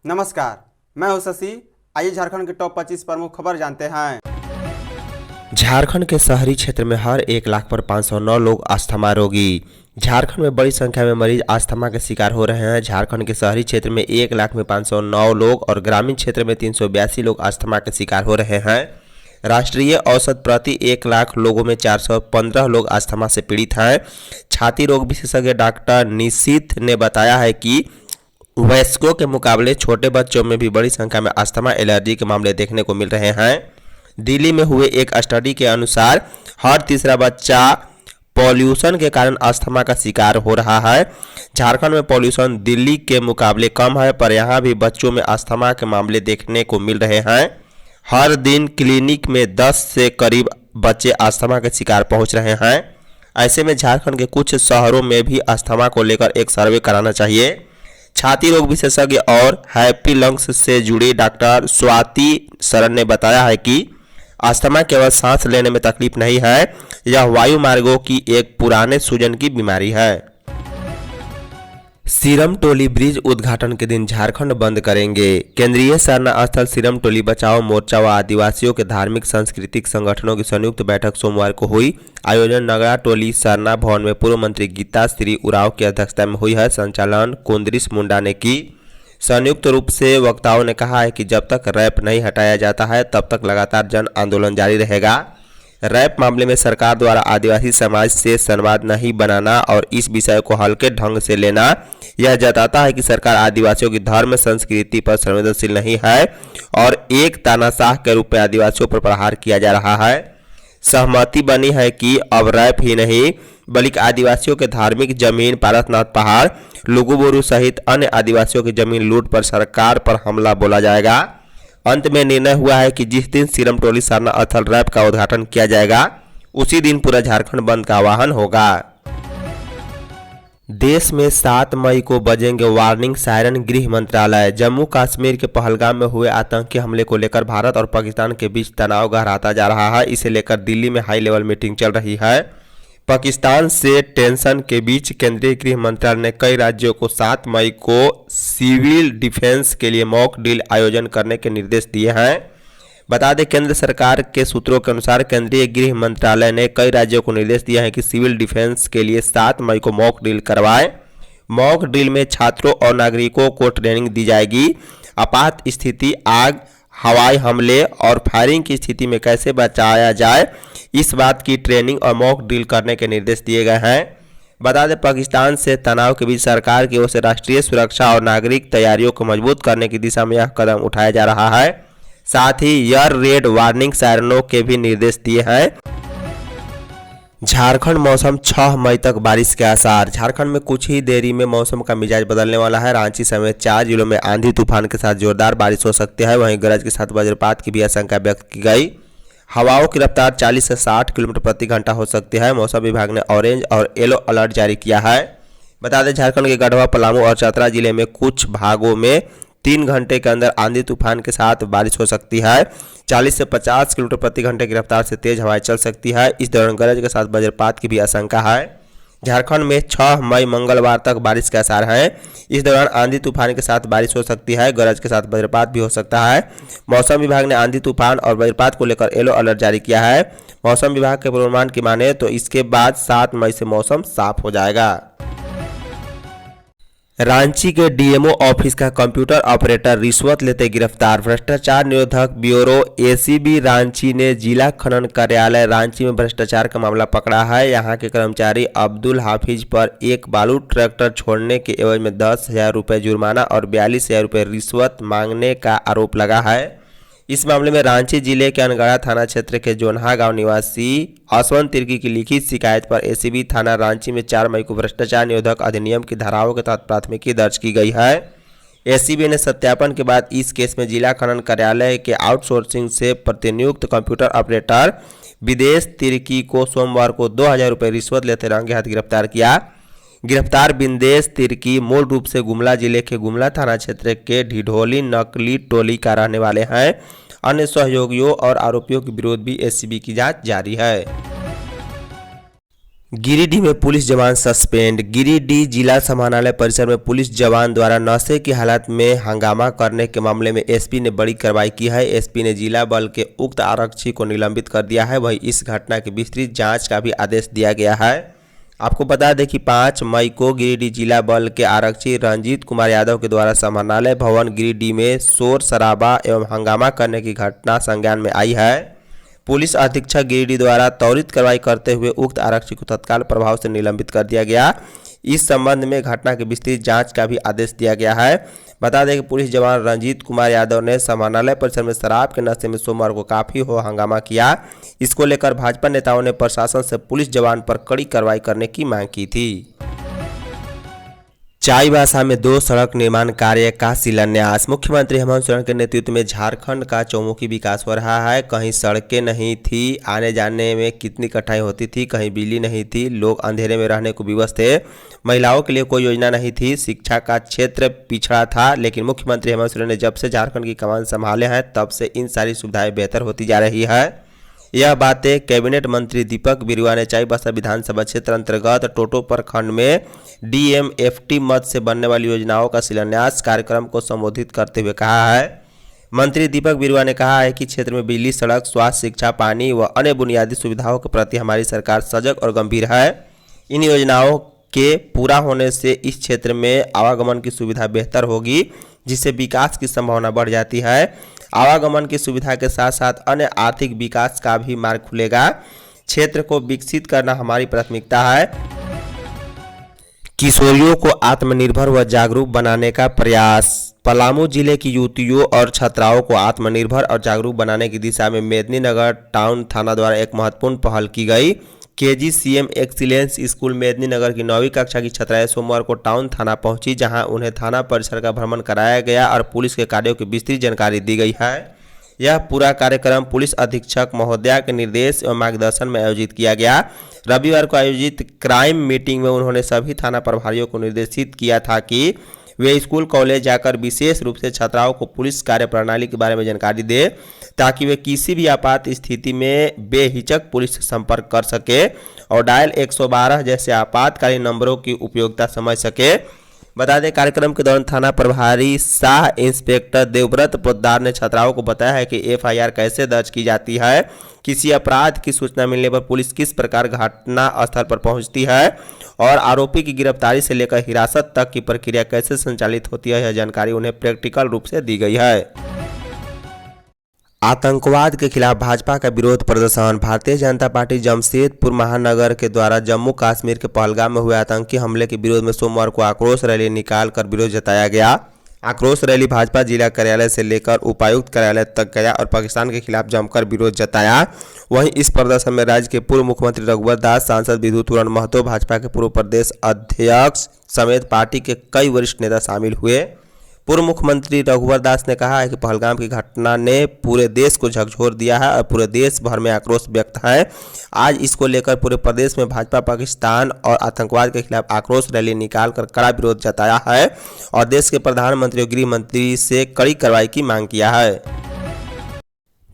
नमस्कार, मैं हूं शशि। आइए झारखंड के टॉप 25 प्रमुख खबर जानते हैं। झारखंड के शहरी क्षेत्र में हर 1 लाख पर 509 लोग अस्थमा रोगी। झारखंड में बड़ी संख्या में मरीज अस्थमा के शिकार हो रहे हैं। झारखंड के शहरी क्षेत्र में 1 लाख में 509 लोग और ग्रामीण क्षेत्र में 382 लोग अस्थमा के शिकार हो रहे हैं। राष्ट्रीय औसत प्रति 1 लाख लोगों में 415 लोग अस्थमा से पीड़ित हैं। छाती रोग विशेषज्ञ डॉक्टर निशित ने बताया है कि वयस्कों के मुकाबले छोटे बच्चों में भी बड़ी संख्या में अस्थमा एलर्जी के मामले देखने को मिल रहे हैं। दिल्ली में हुए एक स्टडी के अनुसार हर तीसरा बच्चा पॉल्यूशन के कारण अस्थमा का शिकार हो रहा है। झारखंड में पॉल्यूशन दिल्ली के मुकाबले कम है, पर यहाँ भी बच्चों में अस्थमा के मामले देखने को मिल रहे हैं। हर दिन क्लिनिक में 10 से करीब बच्चे अस्थमा के शिकार पहुँच रहे हैं। ऐसे में झारखंड के कुछ शहरों में भी अस्थमा को लेकर एक सर्वे कराना चाहिए। छाती रोग विशेषज्ञ और हैप्पी लंग्स से जुड़ी डॉक्टर स्वाति शरण ने बताया है कि अस्थमा केवल सांस लेने में तकलीफ नहीं है, यह वायु मार्गों की एक पुराने सूजन की बीमारी है। सिरमटोली ब्रिज उद्घाटन के दिन झारखंड बंद करेंगे। केंद्रीय सरना स्थल सिरमटोली बचाओ मोर्चा व आदिवासियों के धार्मिक सांस्कृतिक संगठनों की संयुक्त बैठक सोमवार को हुई। आयोजन नगरा टोली सरना भवन में पूर्व मंत्री गीता श्री उरांव की अध्यक्षता में हुई है। संचालन कुंदरिस मुंडा ने की। संयुक्त रूप से वक्ताओं ने कहा है कि जब तक रैप नहीं हटाया जाता है तब तक लगातार जन आंदोलन जारी रहेगा। रैप मामले में सरकार द्वारा आदिवासी समाज से संवाद नहीं बनाना और इस विषय को हल्के ढंग से लेना यह जताता है कि सरकार आदिवासियों की धर्म संस्कृति पर संवेदनशील नहीं है और एक तानाशाह के रूप में आदिवासियों पर प्रहार किया जा रहा है। सहमति बनी है कि अब रैप ही नहीं बल्कि आदिवासियों के धार्मिक जमीन पारसनाथ पहाड़ लुगुबुरु सहित अन्य आदिवासियों की जमीन लूट पर सरकार पर हमला बोला जाएगा। अंत में निर्णय हुआ है कि जिस दिन सिरमटोली सरना स्थल रैप का उद्घाटन किया जाएगा उसी दिन पूरा झारखंड बंद का आह्वान होगा। देश में 7 मई को बजेंगे वार्निंग सायरन। गृह मंत्रालय। जम्मू कश्मीर के पहलगाम में हुए आतंकी हमले को लेकर भारत और पाकिस्तान के बीच तनाव गहराता जा रहा है। इसे लेकर दिल्ली में हाई लेवल मीटिंग चल रही है। पाकिस्तान से टेंशन के बीच केंद्रीय गृह मंत्रालय ने कई राज्यों को 7 मई को सिविल डिफेंस के लिए मॉक ड्रिल आयोजन करने के निर्देश दिए हैं। बता दें, केंद्र सरकार के सूत्रों के अनुसार केंद्रीय गृह मंत्रालय ने कई राज्यों को निर्देश दिया है कि सिविल डिफेंस के लिए 7 मई को मॉक ड्रिल करवाएं। मॉक ड्रिल में छात्रों और नागरिकों को ट्रेनिंग दी जाएगी। आपात स्थिति, आग, हवाई हमले और फायरिंग की स्थिति में कैसे बचाया जाए इस बात की ट्रेनिंग और मॉक ड्रिल करने के निर्देश दिए गए हैं। बता दें, पाकिस्तान से तनाव के बीच सरकार की ओर से राष्ट्रीय सुरक्षा और नागरिक तैयारियों को मजबूत करने की दिशा में यह कदम उठाया जा रहा है। साथ ही एयर रेड वार्निंग सायरनों के भी निर्देश दिए हैं। झारखंड मौसम 6 मई तक बारिश के आसार। झारखंड में कुछ ही देरी में मौसम का मिजाज बदलने वाला है। रांची समेत 4 जिलों में आंधी तूफान के साथ जोरदार बारिश हो सकती है। वहीं गरज के साथ वज्रपात की भी आशंका व्यक्त की गई। हवाओं की रफ्तार 40 से 60 किलोमीटर प्रति घंटा हो सकती है। मौसम विभाग ने ऑरेंज और येलो अलर्ट जारी किया है। बता दें, झारखंड के गढ़वा, पलामू और चतरा जिले में कुछ भागों में 3 घंटे के अंदर आंधी तूफान के साथ बारिश हो सकती है। 40 से 50 किलोमीटर प्रति घंटे की रफ्तार से तेज हवाएं चल सकती है। इस दौरान गरज के साथ वज्रपात की भी आशंका है। झारखंड में 6 मई मंगलवार तक बारिश के आसार हैं। इस दौरान आंधी तूफान के साथ बारिश हो सकती है। गरज के साथ वज्रपात भी हो सकता है। मौसम विभाग ने आंधी तूफान और वज्रपात को लेकर येलो अलर्ट जारी किया है। मौसम विभाग के पूर्वानुमान की माने तो इसके बाद 7 मई से मौसम साफ हो जाएगा। रांची के डीएमओ ऑफिस का कंप्यूटर ऑपरेटर रिश्वत लेते गिरफ्तार। भ्रष्टाचार निरोधक ब्यूरो एसीबी रांची ने जिला खनन कार्यालय रांची में भ्रष्टाचार का मामला पकड़ा है। यहां के कर्मचारी अब्दुल हाफिज पर एक बालू ट्रैक्टर छोड़ने के एवज में 10,000 रुपये जुर्माना और 42,000 रुपये रिश्वत मांगने का आरोप लगा है। इस मामले में रांची जिले के अनगढ़ा थाना क्षेत्र के जोन्हा गांव निवासी असवन तिर्की की लिखित शिकायत पर एसीबी थाना रांची में 4 मई को भ्रष्टाचार निरोधक अधिनियम की धाराओं के तहत प्राथमिकी दर्ज की गई है। एसीबी ने सत्यापन के बाद इस केस में जिला खनन कार्यालय के आउटसोर्सिंग से प्रतिनियुक्त कंप्यूटर ऑपरेटर विदेश तिर्की को सोमवार को 2,000 रुपये रिश्वत लेते रंगे हाथ गिरफ्तार किया। गिरफ्तार बिंदेश तिर्की मूल रूप से गुमला जिले के गुमला थाना क्षेत्र के ढिढोली नकली टोली का रहने वाले हैं। अन्य सहयोगियों और आरोपियों के विरुद्ध भी एसीबी की जांच जारी है। गिरिडीह में पुलिस जवान सस्पेंड। गिरिडीह जिला समाहरणालय परिसर में पुलिस जवान द्वारा नशे की हालत में हंगामा करने के मामले में एसपी ने बड़ी कार्रवाई की है। एसपी ने जिला बल के उक्त आरक्षी को निलंबित कर दिया है। वहीं इस घटना की विस्तृत जांच का भी आदेश दिया गया है। आपको बता दें कि 5 मई को गिरिडीह जिला बल के आरक्षी रंजीत कुमार यादव के द्वारा समाहरणालय भवन गिरिडीह में शोर शराबा एवं हंगामा करने की घटना संज्ञान में आई है। पुलिस अधीक्षक गिरिडीह द्वारा त्वरित कार्रवाई करते हुए उक्त आरक्षी को तत्काल प्रभाव से निलंबित कर दिया गया। इस संबंध में घटना की विस्तृत जांच का भी आदेश दिया गया है। बता दें कि पुलिस जवान रंजीत कुमार यादव ने समाहरणालय परिसर में शराब के नशे में सोमवार को काफी हंगामा किया। इसको लेकर भाजपा नेताओं ने प्रशासन से पुलिस जवान पर कड़ी कार्रवाई करने की मांग की थी। चाईबासा में 2 सड़क निर्माण कार्य का शिलान्यास। मुख्यमंत्री हेमंत सोरेन के नेतृत्व में झारखंड का चौमुखी विकास हो रहा है। कहीं सड़कें नहीं थी, आने जाने में कितनी कठिनाई होती थी, कहीं बिजली नहीं थी, लोग अंधेरे में रहने को विवश थे, महिलाओं के लिए कोई योजना नहीं थी, शिक्षा का क्षेत्र पिछड़ा था। लेकिन मुख्यमंत्री हेमंत सोरेन ने जब से झारखंड की कमान संभाले हैं तब से इन सारी सुविधाएं बेहतर होती जा रही है। यह बातें कैबिनेट मंत्री दीपक बिरुआ ने चाईबासा विधानसभा क्षेत्र अंतर्गत टोटो प्रखंड में डीएमएफटी मद से बनने वाली योजनाओं का शिलान्यास कार्यक्रम को संबोधित करते हुए कहा है। मंत्री दीपक बिरुआ ने कहा है कि क्षेत्र में बिजली, सड़क, स्वास्थ्य, शिक्षा, पानी व अन्य बुनियादी सुविधाओं के प्रति हमारी सरकार सजग और गंभीर है। इन योजनाओं के पूरा होने से इस क्षेत्र में आवागमन की सुविधा बेहतर होगी, जिससे विकास की संभावना बढ़ जाती है। आवागमन की सुविधा के साथ साथ अन्य आर्थिक विकास का भी मार्ग खुलेगा। क्षेत्र को विकसित करना हमारी प्राथमिकता है। किशोरियों को आत्मनिर्भर व जागरूक बनाने का प्रयास। पलामू जिले की युवतियों और छात्राओं को आत्मनिर्भर और जागरूक बनाने की दिशा में मेदिनीनगर टाउन थाना द्वारा एक महत्वपूर्ण पहल की गई। केजीसीएम एक्सीलेंस स्कूल मेदिनीनगर की 9वीं कक्षा की छात्राएं सोमवार को टाउन थाना पहुंची, जहां उन्हें थाना परिसर का भ्रमण कराया गया और पुलिस के कार्यों की विस्तृत जानकारी दी गई है। यह पूरा कार्यक्रम पुलिस अधीक्षक महोदया के निर्देश एवं मार्गदर्शन में आयोजित किया गया। रविवार को आयोजित क्राइम मीटिंग में उन्होंने सभी थाना प्रभारियों को निर्देशित किया था कि वे स्कूल कॉलेज जाकर विशेष रूप से छात्राओं को पुलिस कार्य प्रणाली के बारे में जानकारी दे, ताकि वे किसी भी आपात स्थिति में बेहिचक पुलिस से संपर्क कर सके और डायल 112 जैसे आपातकालीन नंबरों की उपयोगिता समझ सके। बता दें, कार्यक्रम के दौरान थाना प्रभारी शाह इंस्पेक्टर देवव्रत पोद्दार ने छात्राओं को बताया है कि एफआईआर कैसे दर्ज की जाती है, किसी अपराध की सूचना मिलने पर पुलिस किस प्रकार घटना स्थल पर पहुंचती है और आरोपी की गिरफ्तारी से लेकर हिरासत तक की प्रक्रिया कैसे संचालित होती है। यह जानकारी उन्हें प्रैक्टिकल रूप से दी गई है। आतंकवाद के खिलाफ भाजपा का विरोध प्रदर्शन। भारतीय जनता पार्टी जमशेदपुर महानगर के द्वारा जम्मू कश्मीर के पहलगाम में हुए आतंकी हमले के विरोध में सोमवार को आक्रोश रैली निकालकर विरोध जताया गया। आक्रोश रैली भाजपा जिला कार्यालय से लेकर उपायुक्त कार्यालय तक गया और पाकिस्तान के खिलाफ जमकर विरोध जताया। वहीं इस प्रदर्शन में राज्य के पूर्व मुख्यमंत्री रघुवर दास, सांसद विधुतूरण महतो, भाजपा के पूर्व प्रदेश अध्यक्ष समेत पार्टी के कई वरिष्ठ नेता शामिल हुए। पूर्व मुख्यमंत्री रघुवर दास ने कहा है कि पहलगाम की घटना ने पूरे देश को झकझोर दिया है और पूरे देश भर में आक्रोश व्यक्त है। आज इसको लेकर पूरे प्रदेश में भाजपा पाकिस्तान और आतंकवाद के खिलाफ आक्रोश रैली निकालकर कड़ा विरोध जताया है और देश के प्रधानमंत्री और गृह मंत्री से कड़ी कार्रवाई की मांग किया है।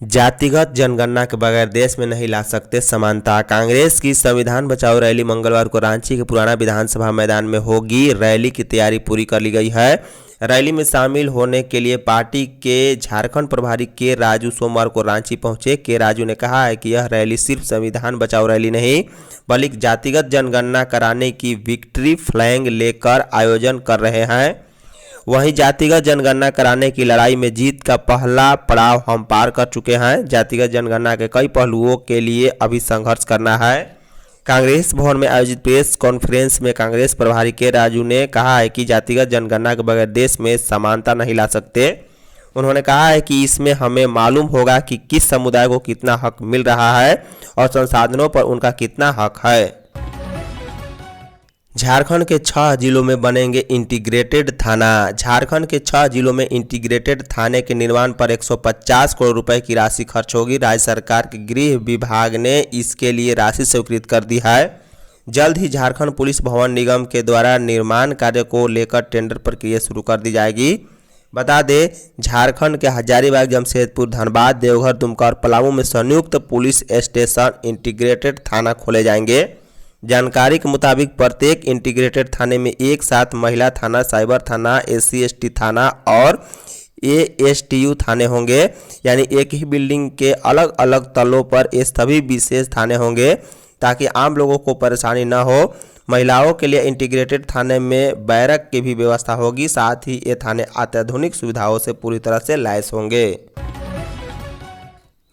जातिगत जनगणना के बगैर देश में नहीं ला सकते समानता। कांग्रेस की संविधान बचाओ रैली मंगलवार को रांची के पुराना विधानसभा मैदान में होगी। रैली की तैयारी पूरी कर ली गई है। रैली में शामिल होने के लिए पार्टी के झारखंड प्रभारी के राजू सोमवार को रांची पहुंचे। के राजू ने कहा है कि यह रैली सिर्फ संविधान बचाओ रैली नहीं, बल्कि जातिगत जनगणना कराने की विक्ट्री फ्लैग लेकर आयोजन कर रहे हैं। वहीं जातिगत जनगणना कराने की लड़ाई में जीत का पहला पड़ाव हम पार कर चुके हैं। जातिगत जनगणना के कई पहलुओं के लिए अभी संघर्ष करना है। कांग्रेस भवन में आयोजित प्रेस कॉन्फ्रेंस में कांग्रेस प्रभारी के राजू ने कहा है कि जातिगत जनगणना के बगैर देश में समानता नहीं ला सकते। उन्होंने कहा है कि इसमें हमें मालूम होगा कि किस समुदाय को कितना हक मिल रहा है और संसाधनों पर उनका कितना हक है। झारखंड के 6 जिलों में बनेंगे इंटीग्रेटेड थाना। झारखंड के 6 जिलों में इंटीग्रेटेड थाने के निर्माण पर 150 करोड़ रुपए की राशि खर्च होगी। राज्य सरकार के गृह विभाग ने इसके लिए राशि स्वीकृत कर दी है। जल्द ही झारखंड पुलिस भवन निगम के द्वारा निर्माण कार्य को लेकर टेंडर प्रक्रिया शुरू कर दी जाएगी। बता दें, झारखंड के हजारीबाग, जमशेदपुर, धनबाद, देवघर, दुमका और पलामू में संयुक्त पुलिस स्टेशन इंटीग्रेटेड थाना खोले जाएंगे। जानकारी के मुताबिक प्रत्येक इंटीग्रेटेड थाने में एक साथ महिला थाना, साइबर थाना, SC/ST थाना और ASTU थाने होंगे। यानी एक ही बिल्डिंग के अलग अलग तलों पर ये सभी विशेष थाने होंगे ताकि आम लोगों को परेशानी न हो। महिलाओं के लिए इंटीग्रेटेड थाने में बैरक की भी व्यवस्था होगी। साथ ही ये थाने अत्याधुनिक सुविधाओं से पूरी तरह से लैस होंगे।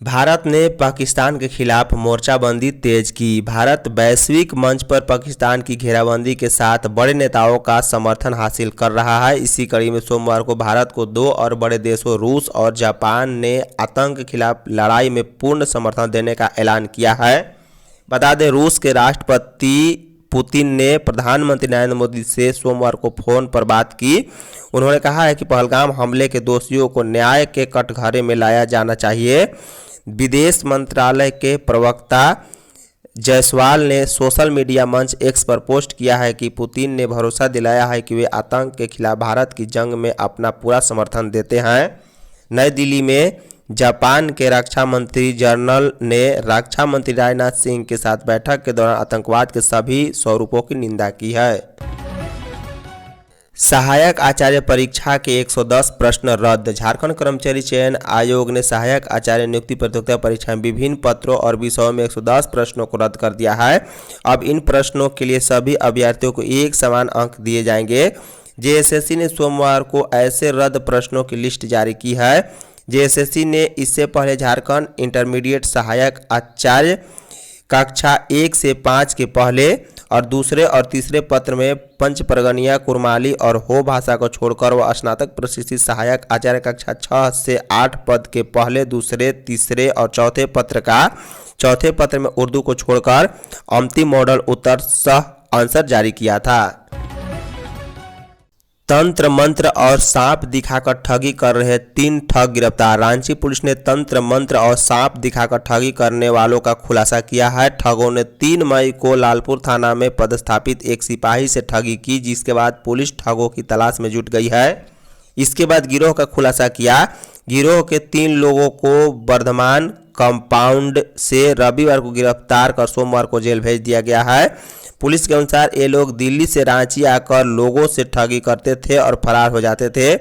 भारत ने पाकिस्तान के खिलाफ मोर्चाबंदी तेज की। भारत वैश्विक मंच पर पाकिस्तान की घेराबंदी के साथ बड़े नेताओं का समर्थन हासिल कर रहा है। इसी कड़ी में सोमवार को भारत को दो और बड़े देशों रूस और जापान ने आतंक के खिलाफ लड़ाई में पूर्ण समर्थन देने का ऐलान किया है। बता दें, रूस के राष्ट्रपति पुतिन ने प्रधानमंत्री नरेंद्र मोदी से सोमवार को फोन पर बात की। उन्होंने कहा है कि पहलगाम हमले के दोषियों को न्याय के कटघरे में लाया जाना चाहिए। विदेश मंत्रालय के प्रवक्ता जायसवाल ने सोशल मीडिया मंच X पर पोस्ट किया है कि पुतिन ने भरोसा दिलाया है कि वे आतंक के खिलाफ भारत की जंग में अपना पूरा समर्थन देते हैं। नई दिल्ली में जापान के रक्षा मंत्री जनरल ने रक्षा मंत्री राजनाथ सिंह के साथ बैठक के दौरान आतंकवाद के सभी स्वरूपों की निंदा की है। सहायक आचार्य परीक्षा के 110 प्रश्न रद्द। झारखंड कर्मचारी चयन आयोग ने सहायक आचार्य नियुक्ति प्रतियोगिता परीक्षा में विभिन्न पत्रों और विषयों में 110 प्रश्नों को रद्द कर दिया है। अब इन प्रश्नों के लिए सभी अभ्यर्थियों को एक समान अंक दिए जाएंगे। JSSC ने सोमवार को ऐसे रद्द प्रश्नों की लिस्ट जारी की है। JSSC ने इससे पहले झारखंड इंटरमीडिएट सहायक आचार्य कक्षा 1 से 5 के पहले और दूसरे और तीसरे पत्र में पंचपरगनिया, कुरमाली और हो भाषा को छोड़कर व स्नातक प्रशिक्षित सहायक आचार्य कक्षा 6 से 8 पद के पहले, दूसरे, तीसरे और चौथे पत्र का चौथे पत्र में उर्दू को छोड़कर अंतिम मॉडल उत्तर सह आंसर जारी किया था। तंत्र मंत्र और सांप दिखाकर ठगी कर रहे 3 ठग गिरफ्तार। रांची पुलिस ने तंत्र मंत्र और सांप दिखाकर ठगी करने वालों का खुलासा किया है। ठगों ने 3 मई को लालपुर थाना में पदस्थापित एक सिपाही से ठगी की, जिसके बाद पुलिस ठगों की तलाश में जुट गई है। इसके बाद गिरोह का खुलासा किया। गिरोह के 3 लोगों को बर्धमान कंपाउंड से रविवार को गिरफ्तार कर सोमवार को जेल भेज दिया गया है। पुलिस के अनुसार ये लोग दिल्ली से रांची आकर लोगों से ठगी करते थे और फरार हो जाते थे।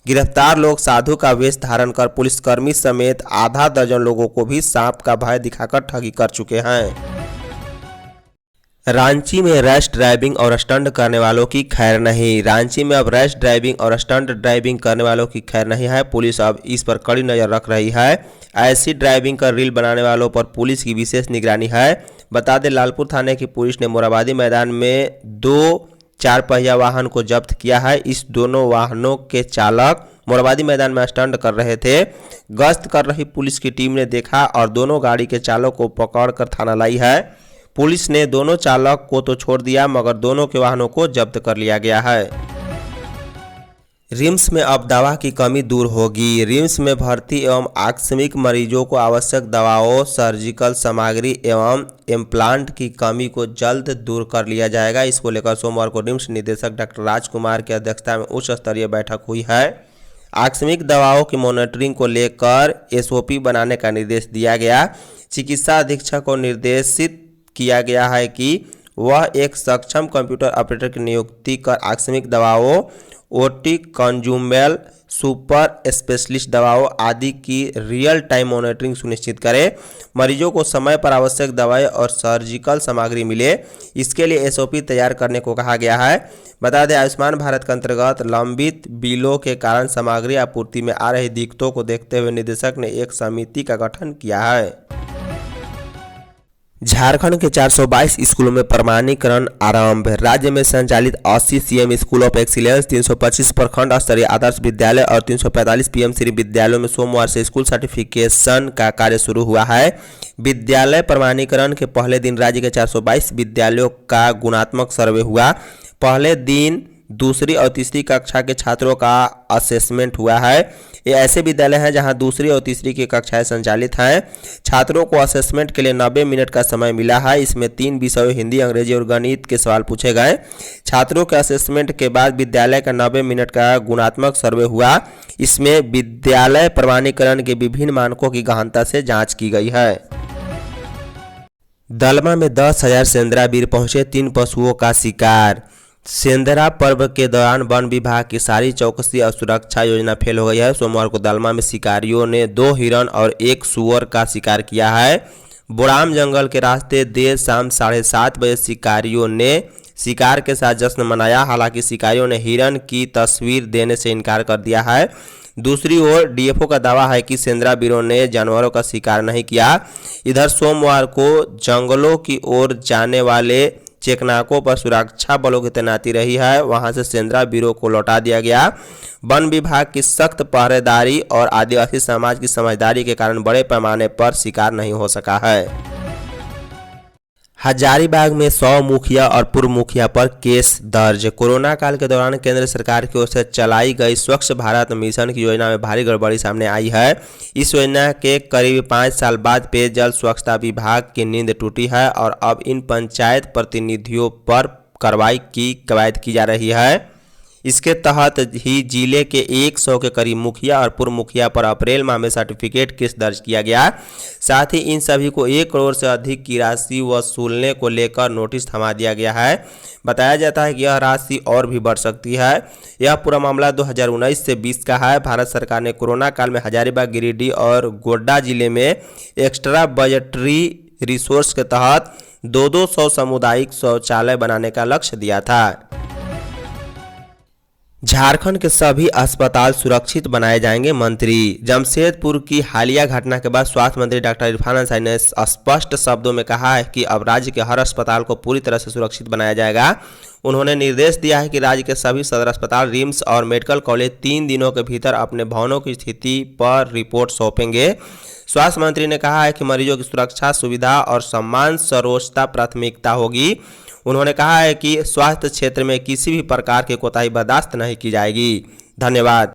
गिरफ्तार लोग साधु का वेश धारण कर पुलिसकर्मी समेत आधा दर्जन लोगों को भी सांप का भय दिखाकर ठगी कर चुके हैं। रांची में रैश ड्राइविंग और स्टंट करने वालों की खैर नहीं। रांची में अब रैश ड्राइविंग और स्टंट ड्राइविंग करने वालों की खैर नहीं है। पुलिस अब इस पर कड़ी नज़र रख रही है। ऐसी ड्राइविंग का रील बनाने वालों पर पुलिस की विशेष निगरानी है। बता दें, लालपुर थाने की पुलिस ने मोराबादी मैदान में 2 4 पहिया वाहन को जब्त किया है। इस दोनों वाहनों के चालक मोराबादी मैदान में स्टंट कर रहे थे। गश्त कर रही पुलिस की टीम ने देखा और दोनों गाड़ी के चालक को पकड़कर थाना लाई है। पुलिस ने दोनों चालक को तो छोड़ दिया, मगर दोनों के वाहनों को जब्त कर लिया गया है। रिम्स में अब दवा की कमी दूर होगी। रिम्स में भर्ती एवं आकस्मिक मरीजों को आवश्यक दवाओं, सर्जिकल सामग्री एवं इम्प्लांट की कमी को जल्द दूर कर लिया जाएगा। इसको लेकर सोमवार को रिम्स निदेशक डॉक्टर राजकुमार की अध्यक्षता में उच्च स्तरीय बैठक हुई है। आकस्मिक दवाओं की मॉनिटरिंग को लेकर SOP बनाने का निर्देश दिया गया। चिकित्सा अधीक्षक को निर्देशित किया गया है कि वह एक सक्षम कंप्यूटर ऑपरेटर की नियुक्ति कर आकस्मिक दवाओं, OT, कंज्यूमेबल, सुपर स्पेशलिस्ट दवाओं आदि की रियल टाइम मॉनिटरिंग सुनिश्चित करे। मरीजों को समय पर आवश्यक दवाएं और सर्जिकल सामग्री मिले, इसके लिए SOP तैयार करने को कहा गया है। बता दें, आयुष्मान भारत के अंतर्गत लंबित बिलों के कारण सामग्री आपूर्ति में आ रही दिक्कतों को देखते हुए निदेशक ने एक समिति का गठन किया है। झारखंड के 422 स्कूलों में प्रमाणीकरण आरंभ। राज्य में संचालित 80 CM स्कूल ऑफ एक्सीलेंस, 325 प्रखंड स्तरीय आदर्श विद्यालय और 345 PM श्री विद्यालयों में सोमवार से स्कूल सर्टिफिकेशन का कार्य शुरू हुआ है। विद्यालय प्रमाणीकरण के पहले दिन राज्य के 422 विद्यालयों का गुणात्मक सर्वे हुआ। पहले दिन दूसरी और तीसरी कक्षा के छात्रों का असेसमेंट हुआ है। ये ऐसे विद्यालय हैं जहां दूसरी और तीसरी की कक्षाएं संचालित हैं। छात्रों को असेसमेंट के लिए 90 मिनट का समय मिला है। इसमें 3 विषयों हिंदी, अंग्रेजी और गणित के सवाल पूछे गए। छात्रों के असेसमेंट के बाद विद्यालय का 90 मिनट का गुणात्मक सर्वे हुआ। इसमें विद्यालय प्रमाणीकरण के विभिन्न मानकों की गहनता से जाँच की गई है। दलमा में 10,000 सेंद्रावीर पहुंचे, 3 पशुओं का शिकार। सेंदरा पर्व के दौरान वन विभाग की सारी चौकसी और सुरक्षा योजना फेल हो गई है। सोमवार को दलमा में शिकारियों ने 2 हिरण और 1 सूअर का शिकार किया है। बोराम जंगल के रास्ते देर शाम 7:30 बजे शिकारियों ने शिकार के साथ जश्न मनाया। हालांकि शिकारियों ने हिरण की तस्वीर देने से इनकार कर दिया है। दूसरी ओर डीएफओ का दावा है कि सेंद्रावीरों ने जानवरों का शिकार नहीं किया। इधर सोमवार को जंगलों की ओर जाने वाले चेकनाकों पर सुरक्षा बलों की तैनाती रही है। वहां से सेंद्रावीरों को लौटा दिया गया। वन विभाग की सख्त पहरेदारी और आदिवासी समाज की समझदारी के कारण बड़े पैमाने पर शिकार नहीं हो सका है। हजारीबाग में 100 मुखिया और पूर्व मुखिया पर केस दर्ज। कोरोना काल के दौरान केंद्र सरकार की ओर से चलाई गई स्वच्छ भारत मिशन की योजना में भारी गड़बड़ी सामने आई है। इस योजना के करीब 5 साल बाद पेयजल स्वच्छता विभाग की नींद टूटी है और अब इन पंचायत प्रतिनिधियों पर कार्रवाई की कवायद की जा रही है। इसके तहत ही जिले के 100 के करीब मुखिया और पूर्व मुखिया पर अप्रैल माह में सर्टिफिकेट केस दर्ज किया गया। साथ ही इन सभी को 1 करोड़ से अधिक की राशि वसूलने को लेकर नोटिस थमा दिया गया है। बताया जाता है कि यह राशि और भी बढ़ सकती है। यह पूरा मामला 2019 से 20 का है। भारत सरकार ने कोरोना काल में हजारीबाग, गिरिडीह और गोड्डा जिले में एक्स्ट्रा बजटरी रिसोर्स के तहत 200 सामुदायिक शौचालय बनाने का लक्ष्य दिया था। झारखंड के सभी अस्पताल सुरक्षित बनाए जाएंगे, मंत्री। जमशेदपुर की हालिया घटना के बाद स्वास्थ्य मंत्री डॉक्टर इरफान अंसारी ने स्पष्ट शब्दों में कहा है कि अब राज्य के हर अस्पताल को पूरी तरह से सुरक्षित बनाया जाएगा। उन्होंने निर्देश दिया है कि राज्य के सभी सदर अस्पताल, रिम्स और मेडिकल कॉलेज 3 दिनों के भीतर अपने भवनों की स्थिति पर रिपोर्ट सौंपेंगे। स्वास्थ्य मंत्री ने कहा है कि मरीजों की सुरक्षा, सुविधा और सम्मान सर्वोच्च प्राथमिकता होगी। उन्होंने कहा है कि स्वास्थ्य क्षेत्र में किसी भी प्रकार की कोताही बर्दाश्त नहीं की जाएगी। धन्यवाद।